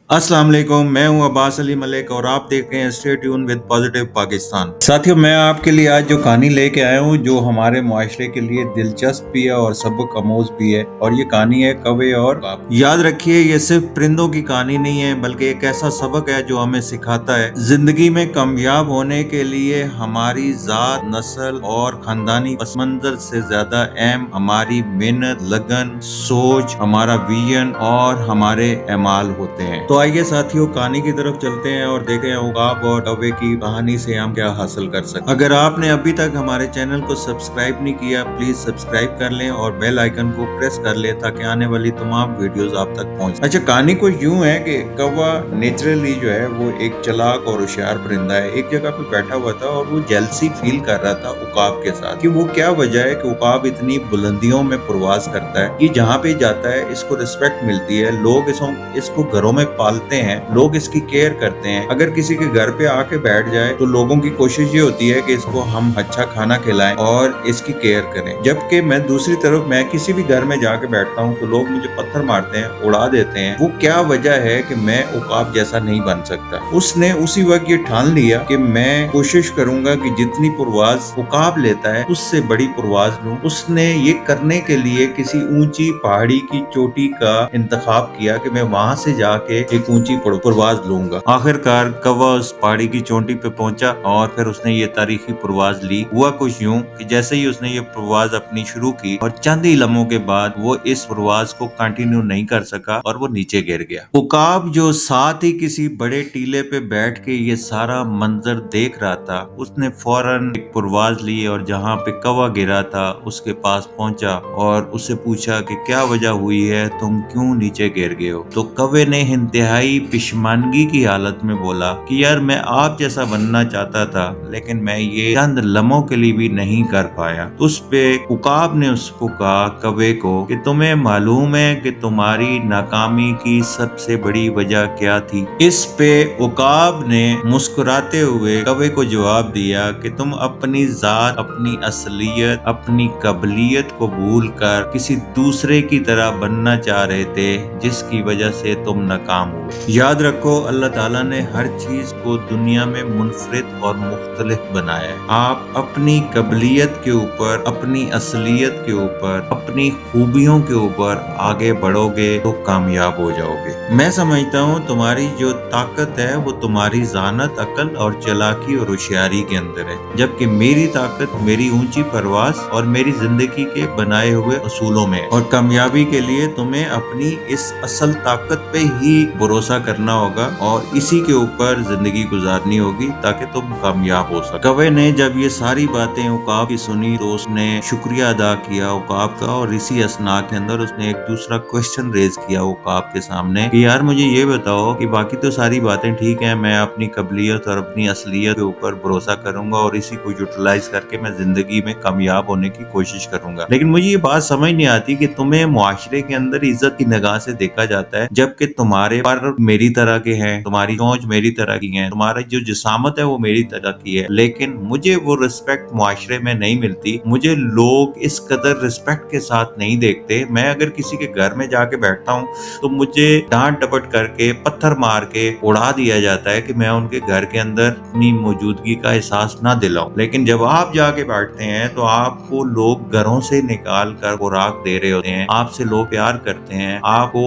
अस्सलाम वालेकुम, मैं हूं अब्बास अली मलिक और आप देख रहे हैं stay tune with positive Pakistan. साथियों, मैं आपके लिए आज जो कहानी लेके आया हूं जो हमारे मुआशरे के लिए दिलचस्प भी है और सबक आमोज भी है, और ये कहानी है कौवे और बाप। याद रखिए, ये सिर्फ परिंदों की कहानी नहीं है बल्कि एक ऐसा सबक है जो हमें सिखाता है जिंदगी में कामयाब होने के लिए हमारी जात, नस्ल और खानदानी पस मंजर से ज्यादा अहम हमारी मेहनत, लगन, सोच, हमारा विजन और हमारे एमाल होते हैं। तो आइए साथियों, कहानी की तरफ चलते हैं और देखें उकाब और कौवे की कहानी से हम क्या हासिल कर सकते। अगर आपने अभी तक हमारे चैनल को सब्सक्राइब नहीं किया, प्लीज सब्सक्राइब कर लें और बेल आइकन को प्रेस कर लें ताकि आने वाली तमाम वीडियोस आप तक पहुंच। अच्छा, कहानी को यूं है कि कौवा नेचुरली जो है वो एक चालाक और होशियार परिंदा है। एक जगह पे बैठा हुआ था और वो जेलसी फील कर रहा था उकाब के साथ कि वो क्या वजह है कि उकाब इतनी बुलंदियों में प्रवास करता है। ये जहाँ पे जाता है इसको रिस्पेक्ट मिलती है, लोग इसको घरों में पालते हैं, लोग इसकी केयर करते हैं। अगर किसी के घर पे आके बैठ जाए तो लोगों की कोशिश ये होती है कि इसको हम अच्छा खाना खिलाएं और इसकी केयर करें। जबकि मैं दूसरी तरफ मैं किसी भी घर में जाके बैठता हूँ तो लोग मुझे पत्थर मारते हैं, उड़ा देते हैं। वो क्या वजह है कि मैं उकाब जैसा नहीं बन सकता। उसने उसी वक्त ये ठान लिया कि मैं कोशिश करूंगा कि जितनी परवाज उकाब लेता है उससे बड़ी परवाज लूं। उसने ये करने के लिए किसी ऊंची पहाड़ी की चोटी का इंतखाब किया कि मैं वहां से जाके एक ऊंची परवाज लूंगा। आखिरकार कौवा उस पहाड़ी की चोटी पे पहुंचा और फिर उसने ये तारीखी परवाज ली। हुआ कुछ यूं कि जैसे ही उसने ये परवाज अपनी शुरू की और चंद ही लम्हों के बाद वो इस परवाज को कंटिन्यू नहीं कर सका और वो नीचे गिर गया। उकाब जो साथ ही किसी बड़े टीले पे बैठ के ये सारा मंजर देख रहा था, उसने फौरन एक परवाज ली और जहाँ पे कौवा गिरा था उसके पास पहुंचा और उससे पूछा कि क्या वजह हुई है, तुम क्यों नीचे गिर गए हो। तो कौवे ने इंतहाई पिशमानगी की हालत में बोला कि यार, मैं आप जैसा बनना चाहता था लेकिन मैं ये चंद लम्हों के लिए भी नहीं कर पाया। तो उस पे उकाब ने उसको कहा, कौवे को, कि तुम्हें मालूम है कि तुम्हारी नाकामी की सबसे बड़ी वजह क्या थी। इस पे उकाब ने मुस्कुराते हुए कौवे को जवाब दिया कि तुम अपनी जात, अपनी असलियत, अपनी काबिलियत को भूलकर किसी दूसरे की तरह बनना चाह रहे थे जिसकी वजह से तुम नाकाम हुए। याद रखो, अल्लाह ताला ने हर चीज को दुनिया में मुनफरिद और मुख्तलिफ बनाया है। आप अपनी काबिलियत के ऊपर, अपनी असलियत के ऊपर, अपनी खूबियों के ऊपर आगे बढ़ोगे तो कामयाब हो जाओगे। मैं समझता हूँ तुम्हारी जो ताकत है वो तुम्हारी जानत, अकल और चालाकी और होशियारी के अंदर है, जबकि मेरी ताकत मेरी ऊंची परवास और मेरी जिंदगी के बनाए हुए असूलों में है। और कामयाबी के लिए तुम्हें अपनी इस असल ताकत पे ही भरोसा करना होगा और इसी के ऊपर जिंदगी गुजारनी होगी ताकि तुम कामयाब हो सको। कौवे ने जब ये सारी बातें उकाब की सुनी तो उसने शुक्रिया अदा किया उकाब का, और इसी असना के अंदर उसने एक दूसरा क्वेश्चन रेज किया उकाब के सामने कि यार, मुझे ये बताओ कि बाकी तो सारी बातें ठीक है, मैं अपनी काबिलियत और अपनी असलियत के ऊपर भरोसा करूंगा और इसी को यूटिलाइज करके मैं जिंदगी में कामयाब होने की कोशिश करूंगा, लेकिन मुझे ये बात समझ नहीं आती कि तुम्हें मुआशरे के अंदर इज्जत की निगाह से देखा जाता है जबकि तुम्हारे पर मेरी तरह के हैं, तुम्हारी सोच मेरी तरह की है, तुम्हारी जो जिसामत है वो मेरी तरह की है, लेकिन मुझे वो रिस्पेक्ट मुआशरे में नहीं मिलती। मुझे लोग इस कदर रिस्पेक्ट के साथ नहीं देखते। मैं अगर किसी के घर में जाके बैठता हूँ तो मुझे डांट डपट करके, पत्थर मार के उड़ा दिया जाता है कि मैं उनके घर के अंदर अपनी मौजूदगी का एहसास ना दिलाऊं। लेकिन जब आप जाके बैठते हैं तो आपको लोग घरों से निकाल कर खुराक दे रहे होते हैं, आपसे लोग प्यार करते हैं, आपको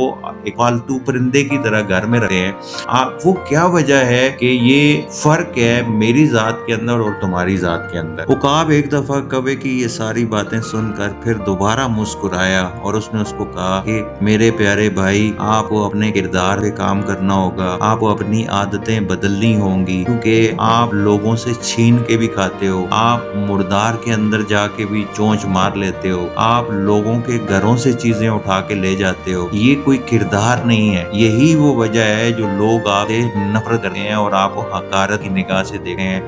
एक फालतू परिंदे की तरह घर में रखते हैं। आप वो क्या वजह है कि ये फर्क है मेरी जात के अंदर और तुम्हारी जात के अंदर। उकाब एक दफा कौवे की ये सारी बातें सुनकर फिर दोबारा मुस्कुराया और उसने उसको कहा कि मेरे प्यारे भाई, आपको अपने किरदार पे काम करना होगा, आपको अपनी आदतें बदलनी होंगी, क्योंकि आप लोगों से छीन के भी खाते हो, आप मुर्दार के अंदर जाके भी चोंच मार लेते हो, आप लोगों के घरों से चीजें उठा के ले जाते हो। ये कोई किरदार नहीं है। यही वो वजह है जो लोग आपसे नफरत करते हैं और आपको हकारत की निगाह से देखते हैं,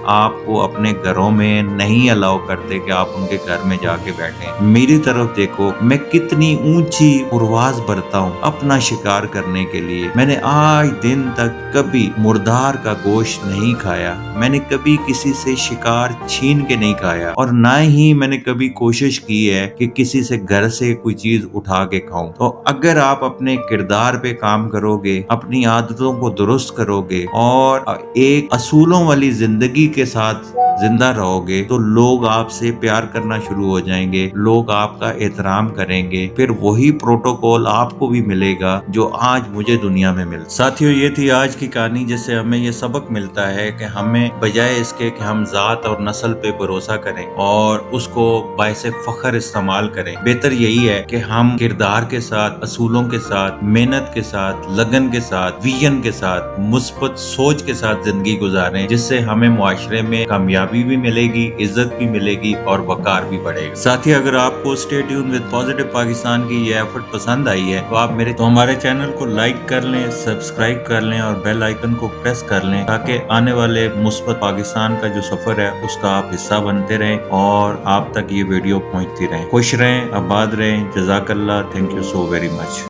आपको अपने घरों में नहीं अलाउ करते कि आप उनके घर में जाके बैठे। मेरी तरफ देखो, मैं कितनी ऊंची परवाज बरता हूँ अपना शिकार करने के लिए। मैंने आज दिन तक कभी मुर्दार का गोश्त नहीं खाया, मैंने कभी किसी से शिकार छीन के नहीं खाया और ना ही मैंने कभी कोशिश की है कि किसी से घर से कोई चीज उठा के खाऊं। तो अगर आप अपने किरदार पे काम करो करोगे, अपनी आदतों को दुरुस्त करोगे और एक असूलों वाली जिंदगी के साथ जिंदा रहोगे, तो लोग आपसे प्यार करना शुरू हो जाएंगे, लोग आपका एहतराम करेंगे, फिर वही प्रोटोकॉल आपको भी मिलेगा जो आज मुझे दुनिया में मिल। साथियों, ये थी आज की कहानी, जिससे हमें ये सबक मिलता है कि हमें बजाय इसके कि हम जात और नस्ल पे भरोसा करें और उसको बायसे फख्र इस्तेमाल करें, बेहतर यही है कि हम किरदार के साथ, असूलों के साथ, मेहनत के साथ, लगन के साथ, विजन के साथ, मुस्बत सोच के साथ जिंदगी गुजारें, जिससे हमें मुआशरे में कामयाबी भी मिलेगी, इज्जत भी मिलेगी और वकार भी बढ़ेगा। साथी, अगर आपको stay tune with positive Pakistan की ये एफर्ट पसंद आई है तो आप हमारे चैनल को लाइक कर लें, सब्सक्राइब कर लें और बेल आइकन को प्रेस कर लें, ताकि आने वाले मुस्बत पाकिस्तान का जो सफर है उसका आप हिस्सा बनते रहें और आप तक ये वीडियो पहुंचती रहें। खुश रहें, आबाद रहें। जज़ाकल्लाह। Thank you so very much.